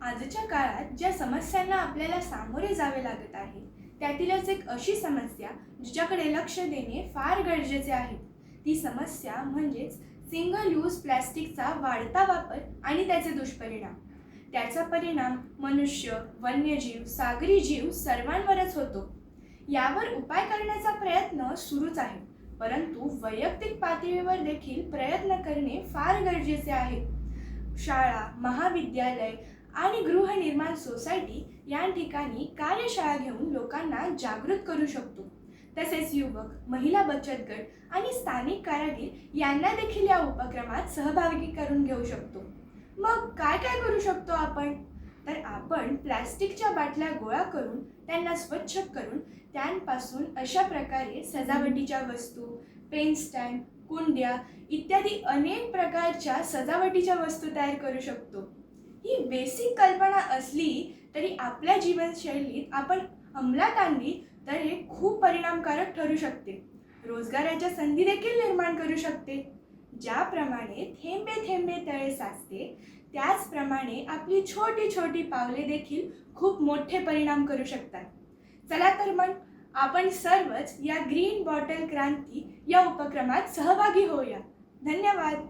आजच्या काळात ज्या समस्यांना आपल्याला सामोरे जावे लागत आहे त्यातीलच एक अशी समस्या जिच्याकडे लक्ष देणे फार गरजेचे आहे. ती समस्या म्हणजेच सिंगल यूज प्लॅस्टिकचा वाढता वापर आणि त्याचे दुष्परिणाम. त्याचा परिणाम मनुष्य, वन्यजीव, सागरी जीव सर्वांवरच होतो. यावर उपाय करण्याचा प्रयत्न सुरूच आहे, परंतु वैयक्तिक पातळीवर देखील प्रयत्न करणे फार गरजेचे आहे. शाळा, महाविद्यालय आणि गृहनिर्माण सोसायटी या ठिकाणी कार्यशाळा घेऊन लोकांना जागृत करू शकतो. तसेच युवक, महिला बचत गट आणि स्थानिक कारागीर यांना देखील या उपक्रमात सहभागी करून घेऊ शकतो. मग काय काय करू शकतो आपण? तर आपण प्लास्टिकच्या बाटल्या गोळा करून त्यांना स्वच्छ करून त्यांपासून अशा प्रकारे सजावटीच्या वस्तू, पेन स्टँड, कुंड्या इत्यादी अनेक प्रकारच्या सजावटीच्या वस्तू तयार करू शकतो. ही बेसिक कल्पना असली तरी आपल्या जीवनशैलीत आपण अंमलात आणली तर हे खूप परिणामकारक ठरू शकते. रोजगाराच्या संधी देखील निर्माण करू शकते. ज्याप्रमाणे थेंबे थेंबे तळे साचते त्याचप्रमाणे आपली छोटी छोटी पावले देखील खूप मोठे परिणाम करू शकतात. चला तर मग आपण सर्वच या ग्रीन बॉटल क्रांती या उपक्रमात सहभागी होऊया. धन्यवाद.